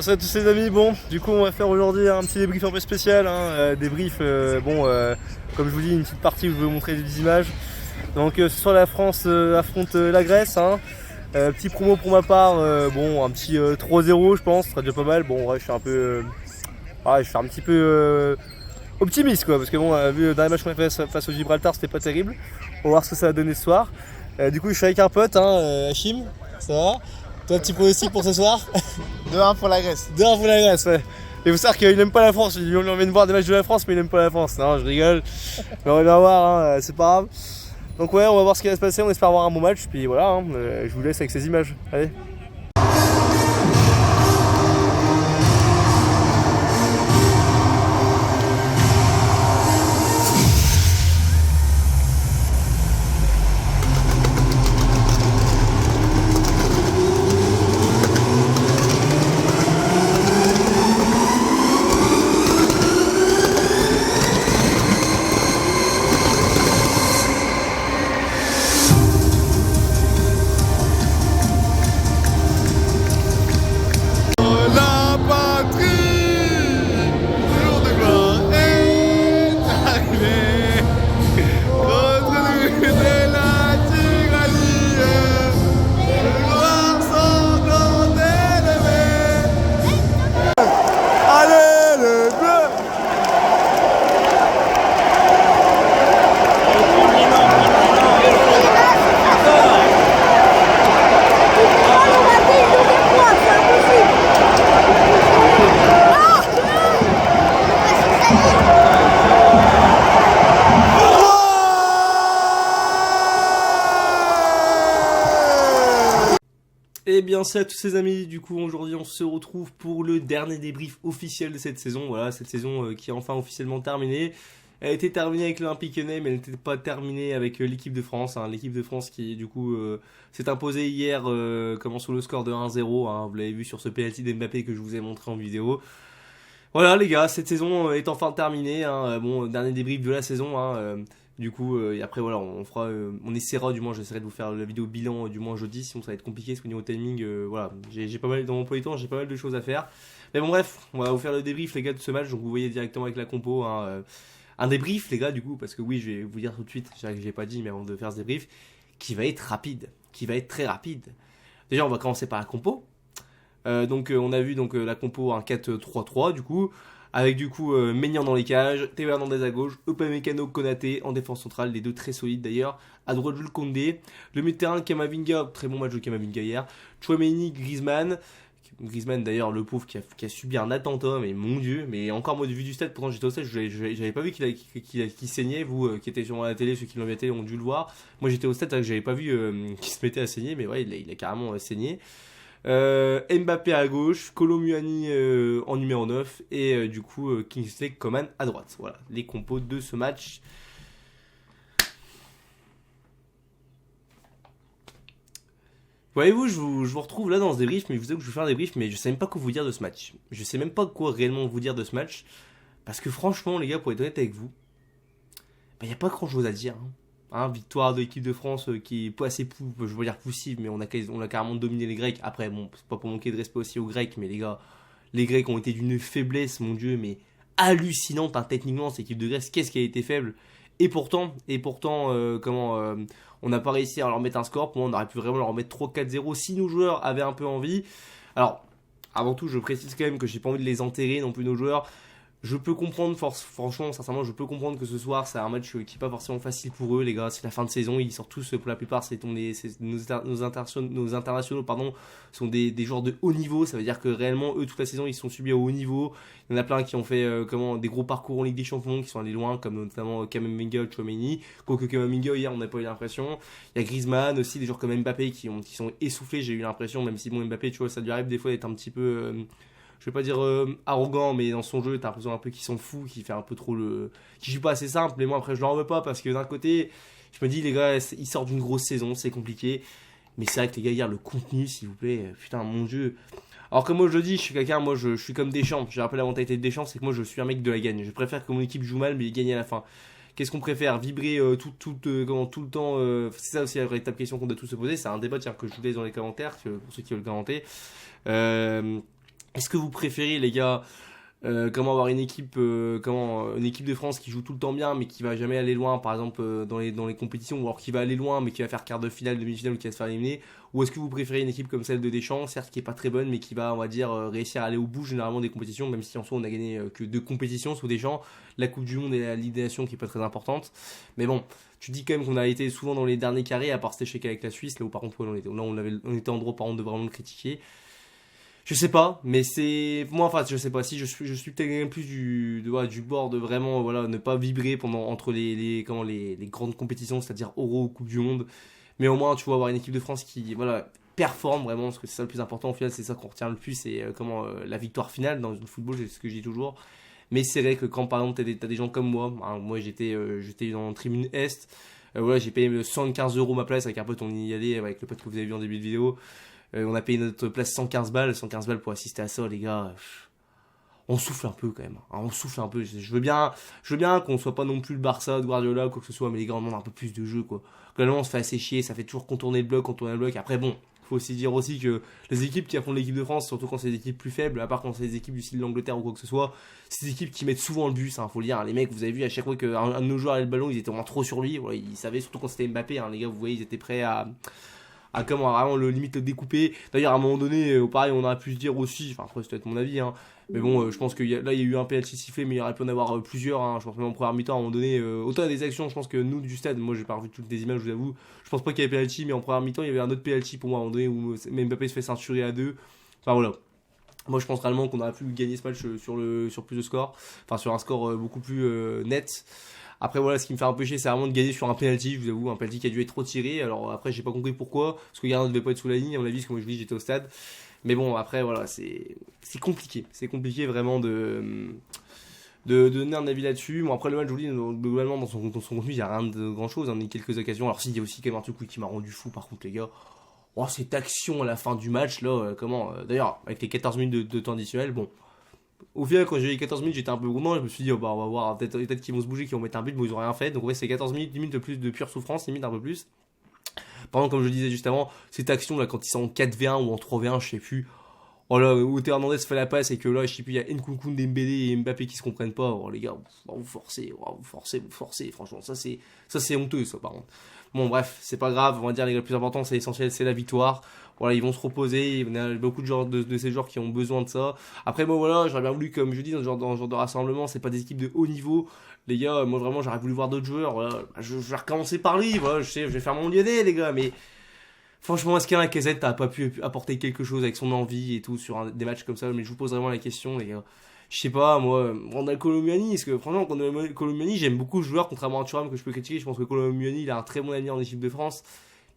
Salut à tous les amis, bon du coup on va faire aujourd'hui un petit débrief un peu spécial, débrief, comme je vous dis une petite partie où je vais vous montrer des images. Donc ce soir la France affronte la Grèce, petit promo pour ma part, un petit 3-0 je pense, ce sera déjà pas mal. Bon ouais, je suis un peu, je suis un petit peu optimiste quoi, parce que bon vu dans les matchs qu'on a fait face au Gibraltar c'était pas terrible. On va voir ce que ça va donner ce soir. Du coup je suis avec un pote, Hachim, ça va? Toi, petit pronostic pour ce soir? 2-1 pour la Grèce. 2-1 pour la Grèce, ouais. Et vous savez qu'il n'aime pas la France. On lui emmène voir des matchs de la France, mais il n'aime pas la France. Non, je rigole. Mais on va bien voir, c'est pas grave. Donc, ouais, on va voir ce qui va se passer. On espère avoir un bon match. Puis voilà, je vous laisse avec ces images. Allez. Et bien c'est à tous ces amis, du coup aujourd'hui on se retrouve pour le dernier débrief officiel de cette saison. Voilà, cette saison qui est enfin officiellement terminée. Elle a été terminée avec l'Olympique Lyonnais, mais elle n'était pas terminée avec l'équipe de France. L'équipe de France qui du coup s'est imposée hier sur le score de 1-0. Vous l'avez vu sur ce penalty d'Mbappé que je vous ai montré en vidéo. Voilà les gars, cette saison est enfin terminée. Dernier débrief de la saison. Du coup, et après voilà, on essaiera, du moins j'essaierai de vous faire la vidéo bilan du moins jeudi, sinon ça va être compliqué parce qu'au niveau timing, j'ai pas mal dans mon emploi du temps, j'ai pas mal de choses à faire. Mais bon bref, on va vous faire le débrief les gars de ce match, donc vous voyez directement avec la compo, un débrief les gars du coup, parce que oui je vais vous dire tout de suite, j'ai pas dit mais avant de faire ce débrief, qui va être rapide, qui va être très rapide. Déjà on va commencer par la compo. On a vu la compo en 4-3-3 du coup. Avec du coup Maignan dans les cages, Théo Hernandez à gauche, Upamecano, Konaté en défense centrale, les deux très solides d'ailleurs. À droite Jules Koundé, le milieu de terrain Camavinga, très bon match de Camavinga hier. Tchouaméni, Griezmann d'ailleurs le pauvre qui a subi un attentat, mais mon dieu, mais encore moi de vue du stade, pourtant j'étais au stade, j'avais pas vu qu'il saignait, vous qui étiez sur la télé, ceux qui l'ont vu à la télé ont dû le voir. Moi j'étais au stade, que j'avais pas vu qu'il se mettait à saigner, mais ouais il a carrément saigné. Mbappé à gauche, Kolo Muani en numéro 9 et Kingsley Coman à droite. Voilà les compos de ce match. Voyez-vous, je vous retrouve là dans ce débrief, mais je vous avoue que je vais faire un débrief, mais je sais même pas quoi vous dire de ce match. Je sais même pas quoi réellement vous dire de ce match, parce que franchement les gars, pour être honnête avec vous, il n'y a pas grand chose à dire. Victoire de l'équipe de France qui est pas assez je veux dire poussive, mais on a carrément dominé les Grecs. Après bon, c'est pas pour manquer de respect aussi aux Grecs, mais les gars, les Grecs ont été d'une faiblesse, mon dieu, mais hallucinante techniquement cette équipe de Grèce. Qu'est-ce qui a été faible? Et pourtant, on n'a pas réussi à leur mettre un score. Pour moi on aurait pu vraiment leur remettre 3-4-0 si nos joueurs avaient un peu envie. Alors avant tout je précise quand même que j'ai pas envie de les enterrer non plus nos joueurs. Je peux comprendre, franchement, sincèrement, je peux comprendre que ce soir, c'est un match qui n'est pas forcément facile pour eux, les gars. C'est la fin de saison, ils sortent tous, pour la plupart, nos internationaux, sont des joueurs de haut niveau. Ça veut dire que réellement, eux, toute la saison, ils sont subis au haut niveau. Il y en a plein qui ont fait des gros parcours en Ligue des Champions, qui sont allés loin, comme notamment Camavinga, Tchouaméni. Quoique Camavinga, hier, on n'a pas eu l'impression. Il y a Griezmann aussi, des joueurs comme Mbappé qui sont essoufflés, j'ai eu l'impression, même si Mbappé, tu vois, ça lui arrive des fois d'être un petit peu... je vais pas dire arrogant, mais dans son jeu t'as l'impression un peu qu'il s'en fout, qu'il fait un peu trop qui joue pas assez simple. Mais moi après je l'en veux pas, parce que d'un côté je me dis les gars ils sortent d'une grosse saison, c'est compliqué, mais c'est vrai que les gars hier le contenu s'il vous plaît, putain mon dieu. Alors que moi je le dis, je suis quelqu'un, moi je suis comme Deschamps, j'ai rappelé la mentalité de Deschamps, c'est que moi je suis un mec de la gagne, je préfère que mon équipe joue mal mais gagne à la fin. Qu'est-ce qu'on préfère, vibrer tout le temps, c'est ça aussi la véritable question qu'on doit tous se poser. C'est un débat que je vous laisse dans les commentaires pour ceux qui veulent le commenter. Est-ce que vous préférez, les gars, comment avoir une équipe de France qui joue tout le temps bien mais qui va jamais aller loin, par exemple dans les compétitions, ou alors qui va aller loin mais qui va faire quart de finale, demi-finale ou qui va se faire éliminer, ou est-ce que vous préférez une équipe comme celle de Deschamps, certes qui est pas très bonne mais qui va, on va dire, réussir à aller au bout généralement des compétitions, même si en soi on a gagné que 2 compétitions sous Deschamps, la Coupe du Monde et la Ligue des Nations qui est pas très importante, mais bon, tu dis quand même qu'on a été souvent dans les derniers carrés, à part cet échec avec la Suisse, là où par contre ouais, on était en droit par contre de vraiment le critiquer. Je sais pas, mais c'est moi, enfin je sais pas, si je suis peut-être quand même plus du bord de vraiment, voilà, ne pas vibrer pendant entre les grandes compétitions, c'est-à-dire Euro ou Coupe du Monde, mais au moins tu vois avoir une équipe de France qui, voilà, performe vraiment, parce que c'est ça le plus important au final, c'est ça qu'on retient le plus, c'est la victoire finale dans le football, c'est ce que je dis toujours. Mais c'est vrai que quand par exemple t'as des gens comme moi, hein, moi j'étais dans la tribune Est, voilà, j'ai payé 75 € ma place avec un pote, on y allait avec le pote que vous avez vu en début de vidéo. On a payé notre place 115 balles pour assister à ça, les gars. On souffle un peu quand même, hein, on souffle un peu. Je veux bien qu'on soit pas non plus le Barça de Guardiola ou quoi que ce soit, mais les gars, on demande un peu plus de jeu, quoi. Globalement, on se fait assez chier, ça fait toujours contourner le bloc, contourner le bloc. Après, bon, faut aussi dire aussi que les équipes qui affrontent l'équipe de France, surtout quand c'est des équipes plus faibles, à part quand c'est des équipes du style de l'Angleterre ou quoi que ce soit, c'est des équipes qui mettent souvent le bus, hein, faut le dire. Hein. Les mecs, vous avez vu à chaque fois qu'un de nos joueurs avait le ballon, ils étaient vraiment trop sur lui. Voilà, ils savaient, surtout quand c'était Mbappé, hein, les gars, vous voyez, ils étaient prêts à comment vraiment le limite le découper. D'ailleurs, à un moment donné, pareil, on aurait pu se dire aussi, enfin après c'est peut-être mon avis, hein, mais bon, je pense que là il y a eu un penalty sifflé, mais il y aurait pu en avoir plusieurs. Hein, je pense même en première mi-temps, à un moment donné, autant des actions, je pense que nous du stade, moi j'ai pas revu toutes les images, je vous avoue, je pense pas qu'il y avait penalty, mais en première mi-temps il y avait un autre penalty pour moi à un moment donné où Mbappé se fait ceinturer à deux. Enfin voilà. Moi je pense réellement qu'on aurait pu gagner ce match sur plus de score, enfin sur un score beaucoup plus net. Après voilà, ce qui me fait un peu chier, c'est vraiment de gagner sur un penalty, je vous avoue, un penalty qui a dû être trop tiré. Alors après, j'ai pas compris pourquoi, parce que le gardien ne devait pas être sous la ligne, à mon avis, parce que moi je dis j'étais au stade. Mais bon, après voilà, c'est compliqué. C'est compliqué vraiment de donner un avis là-dessus. Bon, après le match, je vous dis, globalement, dans son contenu, il n'y a rien de grand-chose, hein, il y a quelques occasions. Alors si, il y a aussi quand même un truc qui m'a rendu fou, par contre, les gars. Oh, cette action à la fin du match, là, d'ailleurs, avec les 14 minutes de temps additionnel, bon, au final, quand j'ai eu les 14 minutes, j'étais un peu gourmand. Je me suis dit, oh, bah, on va voir, peut-être qu'ils vont se bouger, qu'ils vont mettre un but, mais ils ont rien fait. Donc, ouais, c'est 14 minutes, 10 minutes de plus de pure souffrance, limite un peu plus. Par exemple, comme je disais juste avant, cette action là, quand ils sont en 4v1 ou en 3v1, je sais plus. Oh là, où Théo Hernandez fait la passe et que là, je sais plus, il y a Nkunku, Dembélé et Mbappé qui se comprennent pas. Oh les gars, vous forcez. Franchement, ça c'est honteux, ça par contre. Bon, bref, c'est pas grave. On va dire les gars, le plus important, c'est essentiel, c'est la victoire. Voilà, ils vont se reposer. Il y a beaucoup de joueurs de ces joueurs qui ont besoin de ça. Après, moi, voilà, j'aurais bien voulu, comme je dis, dans ce genre de rassemblement, c'est pas des équipes de haut niveau. Les gars, moi vraiment, j'aurais voulu voir d'autres joueurs. Voilà. Je vais recommencer par lui. Voilà, je vais faire mon Lyonnais, les gars, mais. Franchement, est-ce qu'un Lacazette n'a pas pu apporter quelque chose avec son envie et tout sur des matchs comme ça? Mais je vous pose vraiment la question, les gars. Je sais pas, moi, Randal Colomouani, parce que franchement, Randal Colomouani, j'aime beaucoup ce joueur, contrairement à Thuram que je peux critiquer. Je pense que Colomouani, il a un très bon avenir en équipe de France.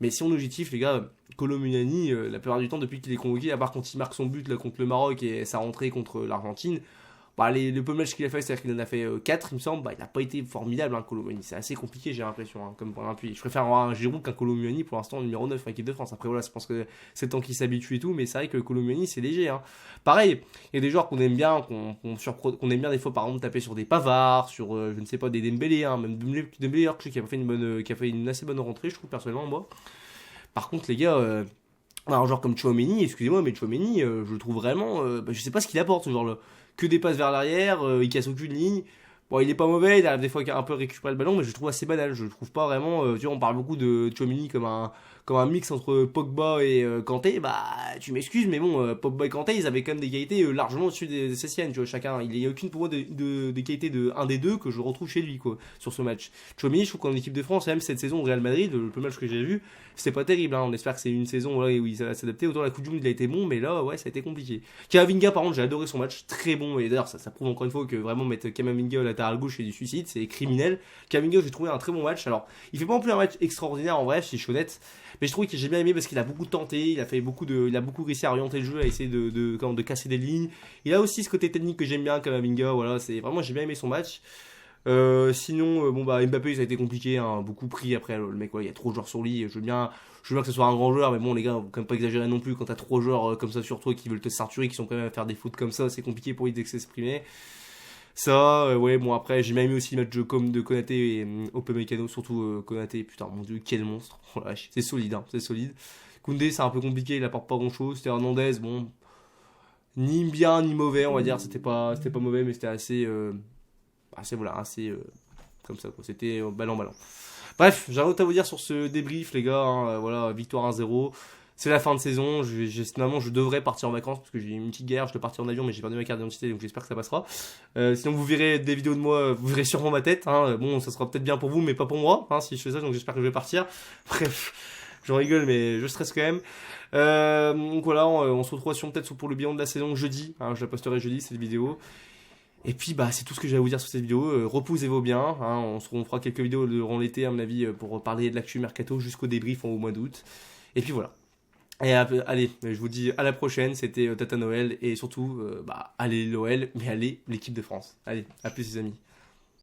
Mais si on est objectif, les gars, Colomouani, la plupart du temps, depuis qu'il est convoqué, à part quand il marque son but là, contre le Maroc et sa rentrée contre l'Argentine, bah, le peu de matchs qu'il a fait, c'est-à-dire qu'il en a fait 4, il me semble, bah, il n'a pas été formidable, hein, Colomouani. C'est assez compliqué, j'ai l'impression, hein, comme point d'appui. Je préfère avoir un Giroud qu'un Colomouani pour l'instant numéro 9 en équipe de France. Après, voilà, je pense que c'est le temps qu'il s'habitue et tout, mais c'est vrai que Colomouani, c'est léger. Hein. Pareil, il y a des joueurs qu'on aime bien, qu'on aime bien des fois, par exemple, taper sur des Pavards, sur, je ne sais pas, des Dembélé, hein, même Dembélé, je sais qui a fait qui a fait une assez bonne rentrée, je trouve, personnellement, moi. Par contre, les gars, un joueur comme Chouameni, excusez-moi, mais Chouameni, je le trouve vraiment, je sais pas ce qu'il apporte, ce genre-là. Que des passes vers l'arrière, il casse aucune ligne. Bon, il est pas mauvais, il arrive des fois à un peu récupérer le ballon, mais je le trouve assez banal. Je le trouve pas vraiment. Tu vois, on parle beaucoup de Chouamini comme un mix entre Pogba et Kanté. Bah, tu m'excuses, mais bon, Pogba et Kanté, ils avaient quand même des qualités largement au-dessus des siennes. Tu vois, chacun, il n'y a aucune pour moi des qualités de un des deux que je retrouve chez lui, quoi, sur ce match. Chouamini, je trouve qu'en équipe de France, même cette saison au Real Madrid, le peu de match que j'ai vu, c'est pas terrible. Hein. On espère que c'est une saison là, où il va s'adapter. Autant la Coupe du Monde, il a été bon, mais là, ouais, ça a été compliqué. Kamavinga, par contre, j'ai adoré son match, très bon. Et d'ailleurs, ça prouve encore une fois que vraiment mettre Kamavinga au latéral gauche, c'est du suicide, c'est criminel. Kamavinga, j'ai trouvé un très bon match. Alors, il fait pas non plus un match extraordinaire en vrai, si je suis honnête, mais je trouve que j'ai bien aimé parce qu'il a beaucoup tenté, il a beaucoup réussi à orienter le jeu, à essayer de casser des lignes. Il a aussi ce côté technique que j'aime bien, Kamavinga. Voilà, c'est vraiment, j'ai bien aimé son match. Sinon, bon bah Mbappé ça a été compliqué, hein, beaucoup pris après le mec, ouais, il y a trop de joueurs sur lui. Je veux bien que ce soit un grand joueur, mais bon les gars, faut quand même pas exagérer non plus quand t'as trop de joueurs comme ça sur toi qui veulent te ceinturer, qui sont quand même à faire des fautes comme ça, c'est compliqué pour lui de s'exprimer. Ça, ouais, bon après j'ai même aimé aussi le match de Konaté et Upamecano, surtout Konaté, putain mon dieu quel monstre, oh, c'est solide, hein, c'est solide. Koundé c'est un peu compliqué, il apporte pas grand chose. C'était Hernandez, bon. ni bien ni mauvais, on va dire. C'était pas mauvais, mais c'était assez, comme ça, quoi. C'était ballon. Bref, j'ai rien d'autre à vous dire sur ce débrief, les gars. Hein. Voilà, victoire 1-0. C'est la fin de saison. Finalement, je devrais partir en vacances parce que j'ai eu une petite guerre. Je dois partir en avion, mais j'ai perdu ma carte d'identité, donc j'espère que ça passera. Sinon, vous verrez des vidéos de moi. Vous verrez sûrement ma tête. Hein. Bon, ça sera peut-être bien pour vous, mais pas pour moi. Hein, si je fais ça, donc j'espère que je vais partir. Bref, j'en rigole, mais je stresse quand même. Donc voilà, on se retrouve peut-être pour le bilan de la saison jeudi. Hein, je la posterai jeudi cette vidéo. Et puis bah c'est tout ce que j'ai à vous dire sur cette vidéo. Reposez-vous bien. Hein, on fera quelques vidéos durant l'été à mon avis pour parler de l'actu mercato jusqu'au débrief au mois d'août. Et puis voilà. Et allez, je vous dis à la prochaine. C'était Tata Noël et surtout allez l'OL, mais allez l'équipe de France. Allez, à plus les amis.